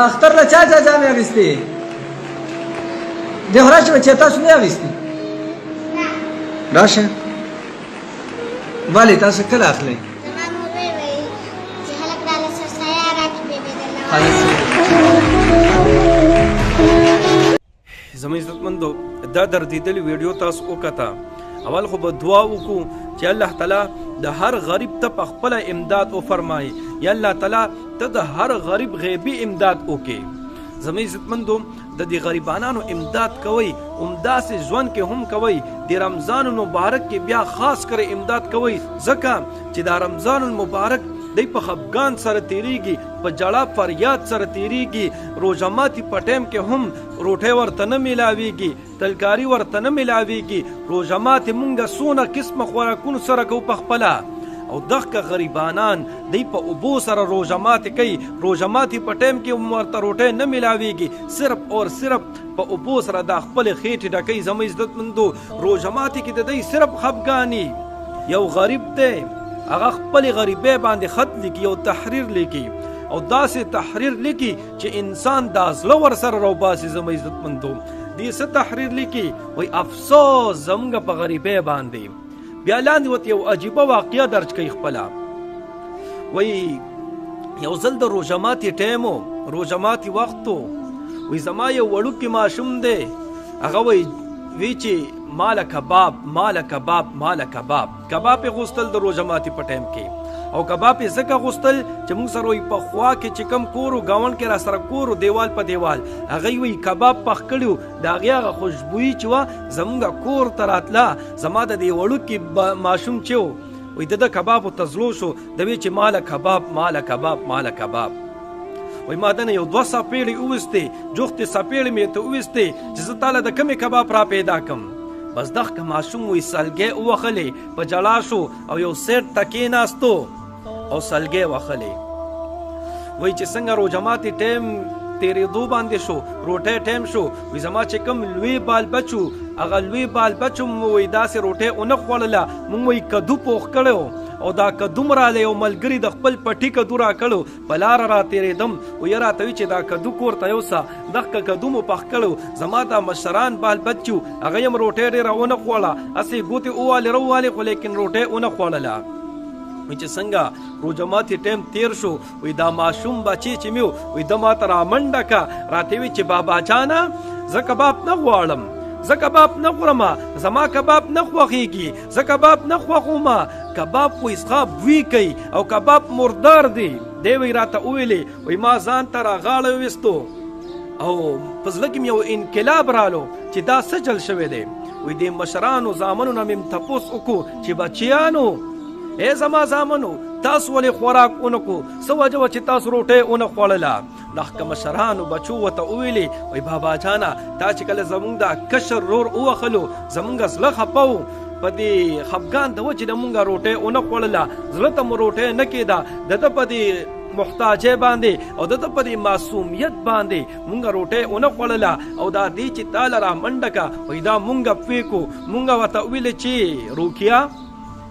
اختر له چا جامې اخیستې؟ دې خو راشه چې تاسو نه اخیستې. راشه. ولې تاسو کله اخلئ؟ زموږ عزتمندو دا دردېدلې ویډیو تاسو وکته. اول خو به دعا وکړو چې الله تعالی د هر غریب ته په خپله امداد وفرمایي. یا الله تعالی ته د هر غریب غیبي امداد وکړي. زموږ عزتمندو د دې غریبانو امداد کوئ، همداسې ژوند کې هم کوئ. د رمضان المبارک کې بیا خاص کر امداد کوئ، ځکه چې دا رمضان المبارک دی په خفګان سره تیریږي، په جړا فریاد سره تیریږي. روژه ماتي په ټایم کې هم روټۍ ورته نه میلاویږي، تلکاري ورته نه میلاویږي. روژه ماتي مونږ څونه قسمه خوراکونو سره کوو په خپله، او دغه غریبانان دی په اوبو سره روژه ماتي کوي. روژه ماتي په ټایم کې ورته روټۍ نه میلاویږي، صرف اور صرف په اوبو سره دا خپلې خېټې ډکوي. زموږ عزتمندو روژه ماتي کې د دی صرف خفګاني. یو غریب دی هغه خپلې غریبۍ باندې خط لیکي، یو تحریر لیکي، او داسې تحریر لیکي چې انسان دا زړه ورسره راوباسي. زموږ عزتمندو دې څه تحریر لیکي؟ وایي افسوس زموږ په غریبۍ باندې. بیا لاندې ورته یو عجیبه واقعه درج کوي خپله. وایي یو ځل د روژه ماتي ټایم و، روژه ماتي وخت و. وایي زما یو وړوکی ماشوم دی، هغه وی چې ماله کباب ماله کباب ماله کباب. کباب یې غوښتل د روژه ماتي په ټایم کې، او کباب یې ځکه غوښتل چې موږ سره وایي په خوا کې چې کوم کور و ګاونډ کې را سره کور و دیوال په دیوال، هغه یې وایي کباب پخ کړي و. د هغې هغه خوشبویي چې وه زموږ کور ته راتله. زما د دې وړوکي ماشوم چې و وایي د کبابو ته زړو شو، د وی چې ماله کباب ماله کباب ماله کباب. وایي ما دنه یو 2 سپېړې وویستې، جوختې سپېړې مې ته وویستې چې زه تاله د کمې کباب را پیدا کړم. بس دغه ماشوم وایي سلګۍ ووخلې، په جړا شو او یو سیټ ته کېناستو او سلګۍ وخلې. وایي چې څنګه روژه ماتي ټایم تېرېدو باندې شو، روټۍ ټایم شو، وایي زما چې کوم لوی بال بچو، هغه لوی بال بچو وایي داسې روټۍ ونه خوړله. مونږ وایي کدو پوخ کړی، او دا کدو م رالی یو ملګري د خپل پټي کدو را کړو. په لاره را تېرېدم، ویې راته وي چې دا کدو کور ته یوسه، دغه کدو مو پخ کړو. زما دا مشران بال بچو هغه یم روټۍ ډېره ونه خوړه، هسې ګوتې ووالې راووالې، خو لیکن روټۍ ونه خوړله. وایي چې څنګه روژه ماتي ټایم تېر شو، وایي دا ماشوم بچی چې مې وایي ده ما ته رامنډه که، راته وي چې بابا جانه زه کباب نه غواړم، زه کباب نه خورم، زما کباب نه خوښېږي، زه کباب نه خوښوم. کباب خو اسخا بوی کوي او کباب مردار دی. دی وایي راته وویلې، وایي ما ځان ته را غاړه وویستو او په زړه کې مې یو انقلاب رالو چې دا څه چل شوی دی. وایي د مشرانو زامنو نه مې تپوس وکړو چې بچیانو ای زما زامنو تاسو ولې خوراک ونه کړو، څه وجه وه چې تاسو روټۍ ونه خوړله؟ دغه مشرانو بچو ورته وویلې، وایي بابا جانه تا چې کله زموږ دا کشر رور ووښلو زموږ زړه خفه و، په دې خفګان د وجې نه مونږ روټۍ ونه خوړله، زړه ته مو روټۍ نه کېده، د ده په دې محتاجۍ باندې او د ده په دې معصومیت باندې مونږ روټۍ ونه خوړله. او دا دی چې تاله را منډه که، وایي دا مونږ پوی کړو. مونږ ورته وویلې چې روکیا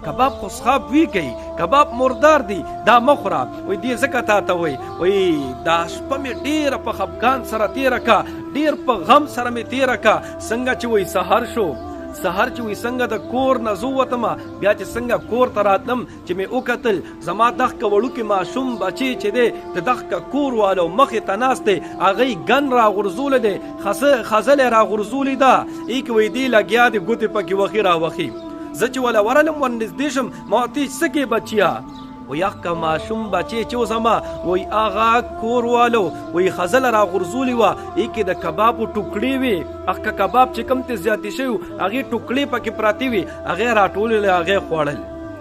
کباب خو څښا بوی کوي، کباب مردار دی، دا مه خوره. وایي دې ځکه تا ته وایي، وایي دا شپه مې ډېره په خفګان سره تېره که، ډېر په غم سره مې تېره که. څنګه چې وایي سهار شو، سهار چې وایي څنګه د کور نه زه ووتمه، بیا چې څنګه کور ته راتلم چې مې وکتل زما دغه وړوکي ماشوم بچی چې دی د دغه کور والو مخې ته ناست دی، هغه یې ګن راغورځولی دی، خزل یې راغورځولې ده، ایکې وایي دی لګیا دی ګوتې پکې وخي راوخي. زه چې وله ورغلم ورنږدې شم، ما ورته ویل څه کې بچیه؟ وایي هغه ماشوم بچی چې و زما، وایي هغه کور والو وایي خزله راغورځولې وه، ایکې د کبابو ټوکړې وې، هغه کباب چې کوم ترې زیاتې شوي وو هغې ټوکړې پکې پراتې وې، هغې راټولې هغې خوړل.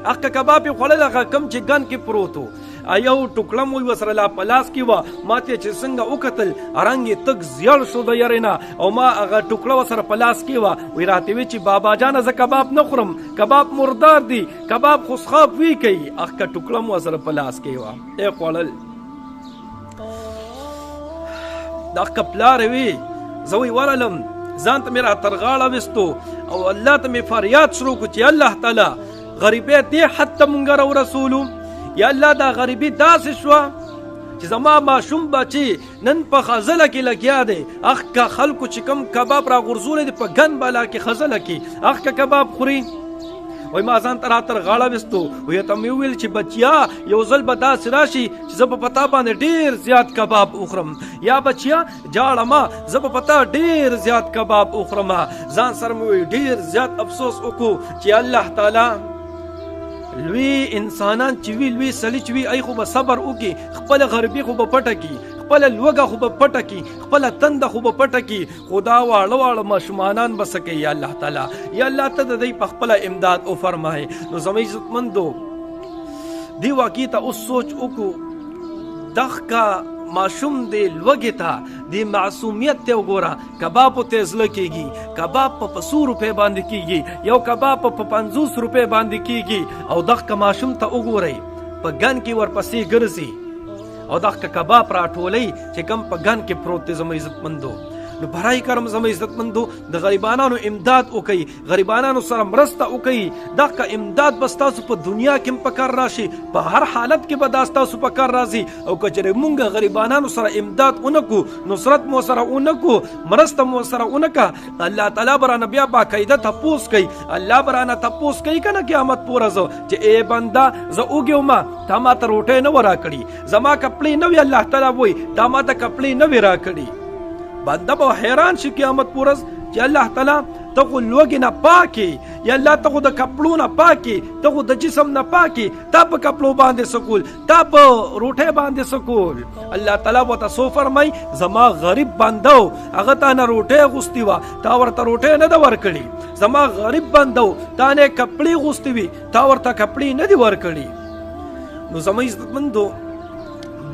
هغه کباب یې خوړل، هغه کوم چې ګن کې پروت و، یو ټوکړه مو ورسره لا په لاس کې وه. ما ته چې څنګه وکتل رنګ یې تک زیړ شو د یارې نه، او ما هغه ټوکړه ورسره په لاس کې وه. وایي راته وی چې بابا جانه زه کباب نه خورم، کباب مردار دی، کباب خو څښا بوی کوي. هغه ټوکړه مو ورسره په لاس کې وه، یې خوړل. دغه پلار یې وي زه وایي ورغلم، ځان ته مې را تر غاړه ویستو او الله ته مې فریاد شروع کړو چې الله تعالی غریبۍ دې حد ته مونږ راورسولو. یا الله دا غریبي داسې شوه چې چې زما ماشوم بچي نن په خزله کې لګیا دی اخ کا خلکو چې کم کباب را غورځولې دي په ګن بالا کې خزله کې اخ کا کباب خوري وای ما ځان تر غاړه وستو وای ته مې ویل چې بچیا یو ځل به داسې راشي چې زه په پتا باندې ډیر زیات کباب وخورم یا بچیا جاړه ما زه په پتا ډیر زیات کباب وخورم ځان سره مې ډیر زیات افسوس وکړو چې الله تعالی لوی انسانان چې وی لوی سړي چې وی ای خو به صبر وکي خپل غربي خو به پټه کی خپل لوګه خو به پټه کی خپل تند خو به پټه کی خدا واړه واړه ماشومانان بسکه یا الله تعالی یا الله ته د دې په خپل امداد او فرمای نو زموږ عزتمندو دی واقعي ته اوس سوچ وکړو دغه کا ماشوم دی لوګي ته دی معصومیت ته وګوره کباب ته زله کیږي کباب په 100 روپے باندې کیږي یو کباب په 50 روپے باندې کیږي او دغه ماشوم ته وګورئ په ګن کې ورپسې ګرځي او دغه کباب را ټولي چې کم په ګن کې پروت دی زموږ عزتمندو نو برای کرم زموږ عزتمندو د غریبانو امداد وکي غریبانو سره مرسته وکي دغه امداد بس تاسو په دنیا کې په کار راشي په هر حالت کې به تاسو په کار راځي او کچره مونږ غریبانو سره امداد اونکو نصرت مو سره اونکو مرسته مو سره اونکا الله تعالی برانه بیا باقاعده تپوس کوي الله برانه تپوس کوي کنه قیامت پورزو چې اے بندا زه اوګم تا ما ته روټه نه ورا کړی زما کپړې نه وی الله تعالی وای تا ما ته کپړې نه ورا کړی بنده به حیران شي قیامت پورز چې الله تعالی ته خو لوګي نه پاکي یا الله ته خو د کپړو نه پاکي ته خو د جسم نه پاکي تا په کپړو باندې سکول تا په روټه باندې سکول الله تعالی وته سو فرمای زما غریب بندو هغه تا نه روټه غوستي وا تا ورته روټه نه د ورکړي زما غریب بندو تا نه کپړې غوستي وي تا ورته کپړې نه دی ورکړي نو زما عزتمندو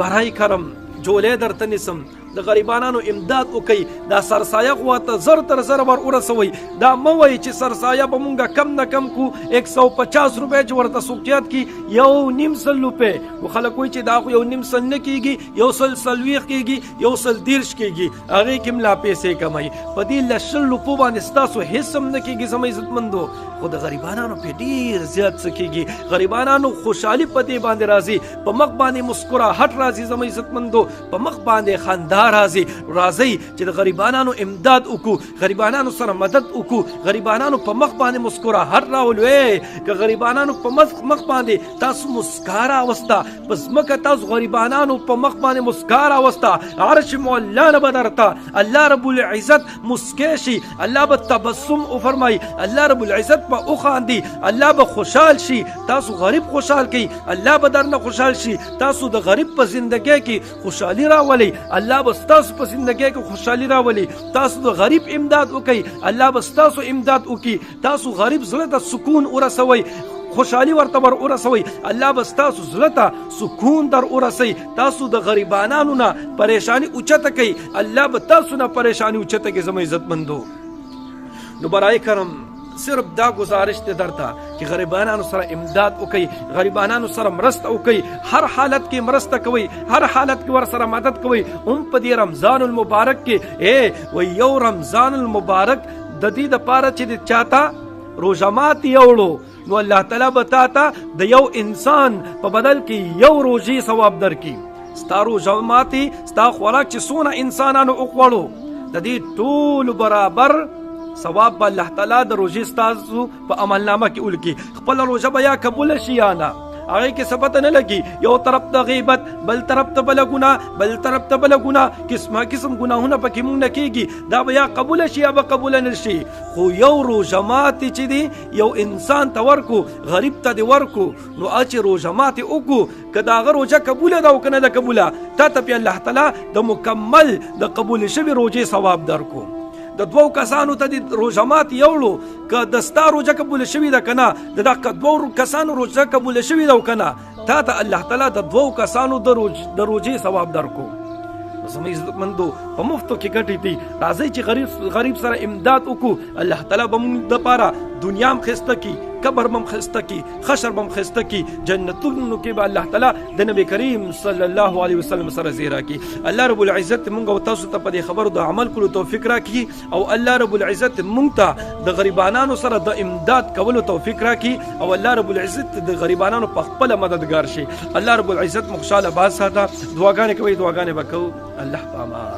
برای کرم جولې درته نسم د غریبانو امداد وکي دا سرسایه غواته زر تر زر ور ورسوي دا موي چې سرسایه به مونږه کم نه کم کو 150 روپے چې ورته سوقيات کی یو نیم سل روپے خو خلک وای چې دا خو یو نیم سل نه کیږي یو سل سلويخ کیږي یو سل دیرش کیږي هغه کوم لا پیسې کمای په دې لشل لپو باندې ستاسو هیڅ هم نه کیږي زموږ عزتمندو خو د غریبانو په ډیر زیات څه کیږي غریبانو خوشحالي په دې باندې راځي په مخ باندې مسکراهټ راځي زموږ عزتمندو په مخ باندې خندا راځي چې د غریبانو امداد وکړو غریبانو سره مدد وکړو غریبانو په مخ باندې مسکراهټ راولوي که غریبانو په مخ باندې تاسو مسکارا وستا پس مکه تاسو غریبانو په مخ باندې مسکارا وستا عرش مولا نه بدرتا الله رب العزت مسکشي الله به تبسم او فرمای الله رب العزت په اوخاندي الله به خوشحال شي تاسو غریب خوشحال کی الله به درنه خوشحال شي تاسو د غریب په ژوندۍ کې خوشحالي راولي الله تاسو په زندګۍ کې خوشحالي راولي تاسو د غریب امداد وکي الله بس تاسو امداد وکي تاسو غریب زړه ته سکون ورسوي خوشحالي ورته ور ورسوي الله بس تاسو زړه ته سکون در ورسوي تاسو د غریبانو نه پریشانی اوچته کوي الله به تاسو نه پریشانی اوچته کوي زموږ عزتمندو نو برای کرم صرف دا گزارش ته درته چې غریبانو سره امداد وکي غریبانو سره مرسته وکي هر حالت کې مرسته کوي هر حالت کې ور سره مدد کوي په دې رمضان المبارک کې و یو رمضان المبارک د دې د پاره چې د چاته روزه مات یوړو نو الله تعالی بتا ته د یو انسان په بدل کې یو روزي ثواب درکې ستا روزه ماتي ستا خوراک چې سونه انسانانو وکړو د دې ټول برابر ثواب به الله تعالی د روزي ستاسو په عملنامه کې ولکي خپل روزه به یا قبول شي یا نه هغه کې ثبت نه لګي یو طرف ته غیبت بل طرف ته بل ګناه بل طرف ته بل ګناه قسمه قسم ګناهونه پکې مونږ نه کیږي دا به یا قبول شي یا به قبول نه شي خو یو روزه مات چې دی یو انسان ته ورکو غریب ته دی ورکو نو اچ روزه مات وکړو کدا غ روزه قبول ده او کنه ده قبول ته په الله تعالی د مکمل د قبول شوی روزه ثواب درکو د دوو کسانو ته د روزه مات یوړو که د ستا روزه قبول شوې ده کنه د دغه دوو کسانو روزه قبول شوې ده کنه تا ته الله تعالی د دوو کسانو د روزې ثواب درکو زموږ عزتمندو په مفتو کې ګټې دي راځئ چې غریب سره امداد وکړو الله تعالی به موږ دپاره دنیا هم خسته کی قبر هم خسته کی حشر هم خسته کی جنتونو کې به الله تعالی د نبی کریم صلی الله علیه وسلم سره زیرا کی الله رب العزت مونږ او تاسو ته په دې خبرو د عمل کولو توفیق راکړي او الله رب العزت مونږ ته د غریبانو سره د امداد کولو توفیق راکړي او الله رب العزت د غریبانو په خپل مددگار شي الله رب العزت مخشاله باز ساته دعاګانې کوي دعاګانې وکړو الله پامان